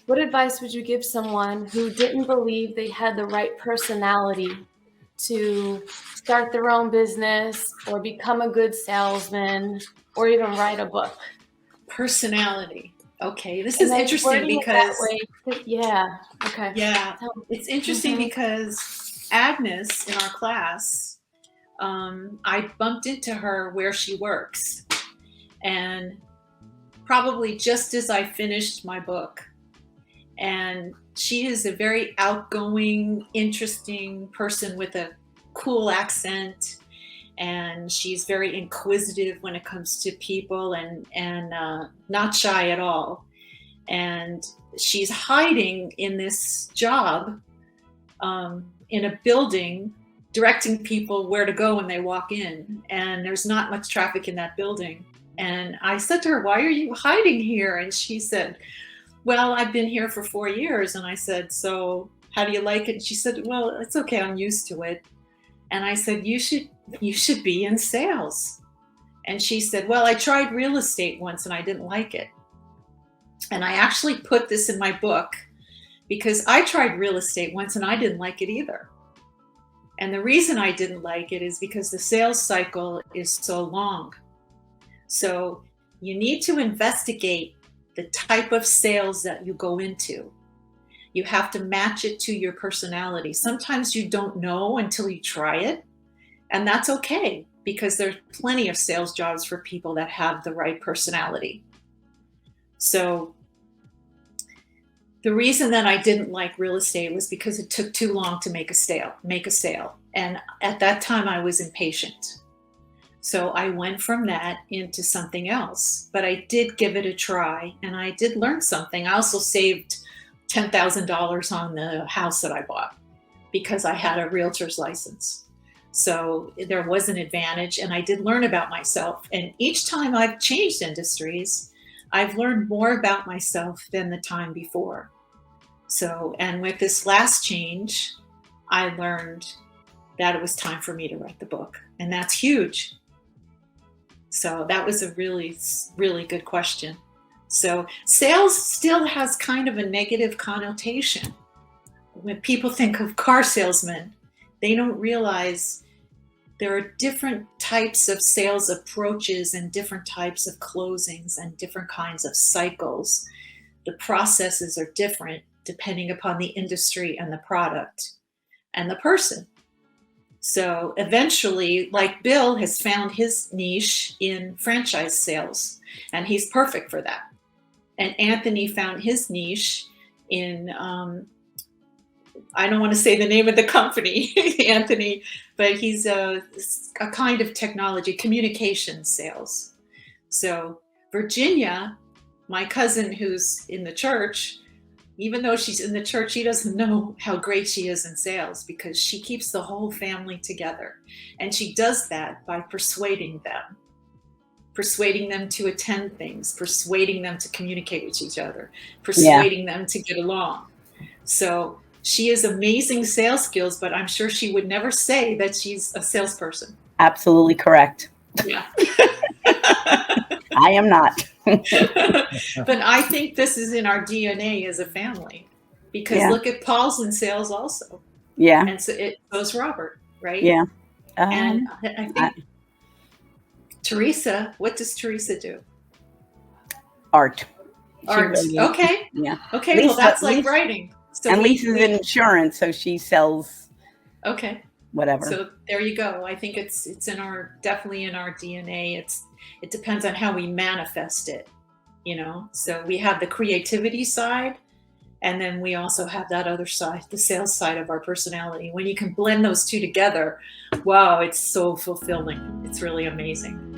what advice would you give someone who didn't believe they had the right personality to start their own business or become a good salesman or even write a book? Personality. Okay, this And is then interesting wording it because that way, yeah. Okay. yeah, it's interesting because Agnes in our class, I bumped into her where she works, and probably just as I finished my book. And she is a very outgoing, interesting person with a cool accent, and she's very inquisitive when it comes to people, and not shy at all. And she's hiding in this job in a building, directing people where to go when they walk in. And there's not much traffic in that building. And I said to her, "Why are you hiding here?" And she said, "Well, I've been here for 4 years." And I said, "So how do you like it?" And she said, "Well, it's okay. I'm used to it." And I said, you should be in sales." And she said, "Well, I tried real estate once and I didn't like it." And I actually put this in my book because I tried real estate once and I didn't like it either. And the reason I didn't like it is because the sales cycle is so long. So you need to investigate the type of sales that you go into. You have to match it to your personality. Sometimes you don't know until you try it, and that's okay because there's plenty of sales jobs for people that have the right personality. So the reason that I didn't like real estate was because it took too long to make a sale. And at that time I was impatient. So I went from that into something else, but I did give it a try and I did learn something. I also saved $10,000 on the house that I bought because I had a realtor's license. So there was an advantage, and I did learn about myself. And each time I've changed industries, I've learned more about myself than the time before. So, and with this last change, I learned that it was time for me to write the book, and that's huge. So that was a really, really good question. So sales still has kind of a negative connotation. When people think of car salesmen, they don't realize there are different types of sales approaches and different types of closings and different kinds of cycles. The processes are different depending upon the industry and the product and the person. So eventually, like Bill has found his niche in franchise sales, and he's perfect for that. And Anthony found his niche in, I don't want to say the name of the company, Anthony, but he's a kind of technology, communication sales. So Virginia, my cousin who's in the church, even though she's in the church, she doesn't know how great she is in sales because she keeps the whole family together. And she does that by persuading them to attend things, persuading them to communicate with each other, persuading them to get along. So she has amazing sales skills, but I'm sure she would never say that she's a salesperson. Absolutely correct. Yeah. I am not. But I think this is in our DNA as a family, because look at Paul's in sales also. Yeah. And so goes Robert, right? Yeah. And I think Teresa, what does Teresa do? Art. Really, okay. Yeah. Okay. Lisa, well, that's like writing. So and Lisa's in insurance, so she sells. Okay. Whatever. So there you go. I think it's definitely in our DNA. It depends on how we manifest it, you know. So we have the creativity side, and then we also have that other side, the sales side of our personality. When you can blend those two together, wow, it's so fulfilling. It's really amazing.